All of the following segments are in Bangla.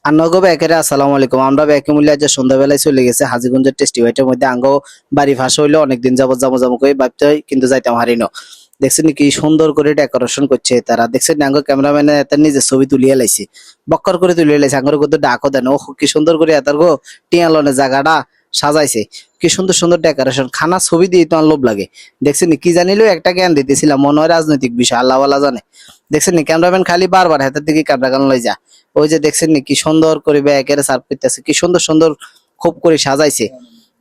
আন্নগো ব্যাকেরে আসসালামু আলাইকুম। আমরা ব্যাকে মূল্য আজ সন্ধ্যাবেলায় চলে গেছে হাজীগঞ্জের টেস্টি বাইটের মধ্যে। আঙ্গো বাড়ি ভাষা হইলো অনেকদিন যাবত যাবো যাবো করে ভাবতে হয়, কিন্তু যাইতাম হারিনো। দেখছেন কি সুন্দর করে ডেকোরেশন করছে তারা। দেখছেন আঙ্গো ক্যামেরাম্যানে তার নিজে ছবি তুলিয়ে লাইছে, বক্কর করে তুলিয়ে লাইছে। আঙ্গর কিন্তু ডাকও দেন, ও কি সুন্দর করে এত গো টিয়ালনে জায়গাটা সাজাইছে। কি সুন্দর সুন্দর ডেকোরেশন, খানা ছবি দিয়ে তো লোভ লাগে। দেখছেন কি জানিলো একটা জ্ঞান দিতেছিলাম, মনে হয় রাজনৈতিক বিষয়, আল্লাহ ওয়ালা জানে। দেখছেন নি ক্যামেরাম্যান খালি বারবার হাতের দিকে ক্যামেরা গান লই যা। ওই যে দেখছেন নি কি সুন্দর করে ব্যাগের সার্ভ করতেছে, কি সুন্দর সুন্দর খুব করে সাজাইছে।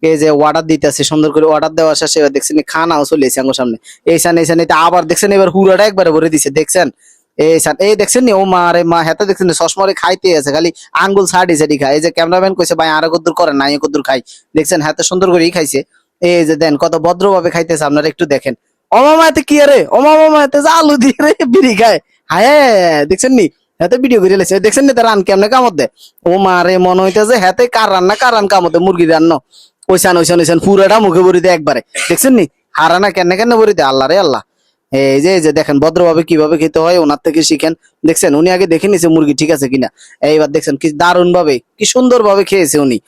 এই যে অর্ডার দিতেছে সুন্দর করে, অর্ডার দেওয়া শেষে এবার দেখছেন খানাও চলে এসে আমার সামনে। এইখানে আবার দেখছেন এবার হুড়াটা একবারে ভরে দিছে। দেখছেন এই দেখছেন নি, ও মা রে মা, হেতে দেখছেন চশমারে খাইতে আছে, খালি আঙ্গুল সাইডে সাইডে খায়। এই যে ক্যামেরাম্যান কইছে ভাই আরো কদ্দুর করেন না, এই কদ্দুর খাই। দেখছেন হাতে সুন্দর করেই খাইছে। এই যে দেন কত ভদ্রভাবে খাইতেছে, আপনারা একটু দেখেন। ও মামা এতে কি রে, ও মামা এতে যে আলু দিয়ে রে বিড়ি খায়। হ্যাঁ দেখছেন নি, হাতে ভিডিও করে লেছে। দেখছেন নি তার রান কেমনে কামত দেয়। ও মা রে, মনে হইতেছে হাতে কার রান্না কার রান কামত দেয়, মুরগি রান্না। ওইসান পুরাটা মুখে ভরি দেয় একবারে। দেখছেন নি হারানা কেন কেন ভরি দেয়, আল্লাহ রে আল্লাহ। এই যে দেখেন ভদ্রভাবে কিভাবে খেতে হয়, ওনার থেকে শিখেন। দেখছেন উনি আগে দেখে নিছে মুরগি ঠিক আছে কিনা। এইবার দেখছেন কি দারুণ ভাবে কি সুন্দর ভাবে খেয়েছে উনি।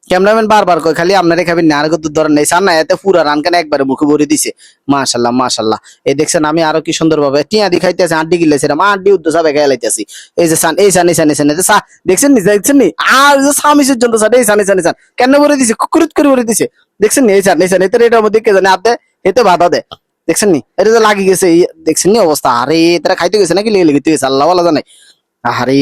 ক্যামেরাম্যান বারবার কয় খালি আপনারা খাবেন না, আর কত ধরেন নেই সার না, এতে পুরা রান কেন একবারে মুখে ভরে দিছে। মাশাল্লাহ মাশাল্লাহ। এই দেখছেন আমি আরো কি সুন্দর ভাবে টিয়া দি খাইতেছি, আড্ডি গিলেছিলাম, আড্ডি উদ্দ সব খেয়ে লাইতেছি। এই যে সান এই সান এই সান এই সান এই যে সা, দেখছেন নি আর যে স্বামীর জন্য সান এই সান এই সান এই সান কেন ভরে দিছে, কুকুরুত করে ভরে দিছে। দেখছেন নি এই সান এতে এটার মধ্যে কে জানে আপনি এতে বাধা দেয়। দেখছেন নি এটা যে লাগি গেছে, দেখছেন নি অবস্থা। আরে তারা খাইতে গেছে নাকি লেগে লেগে গেছে, আল্লাহ জানে। আরে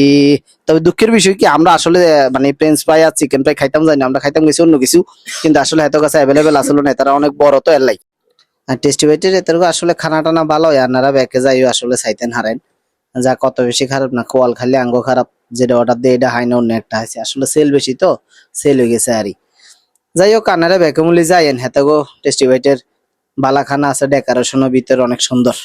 তবে দুঃখের বিষয় কি আমরা আসলে মানে ফ্রেঞ্চ ফ্রাই আর চিকেন ফ্রাই খাইতাম জানি না, আমরা খাইতাম গেছি অন্য কিছু। কিন্তু আসলে এত কাছে অ্যাভেলেবেল আসলে না, তারা অনেক বড় তো এর লাই। আর টেস্টি বাইটের এত আসলে খানা টানা ভালো হয়, আপনারা ব্যাকে যাইও আসলে চাইতেন হারেন। যা কত বেশি খারাপ না, কোয়াল খালি আঙ্গ খারাপ। যেটা অর্ডার দিয়ে এটা হয় না, অন্য একটা আছে। আসলে সেল বেশি তো, সেল হয়ে গেছে আরই। যাই হোক আপনারা ব্যাকে মূল্যে যাইয়েন, হেতে গো টেস্টি বাইটের বালা খানা আছে, ডেকোরেশনের ভিতরে অনেক সুন্দর।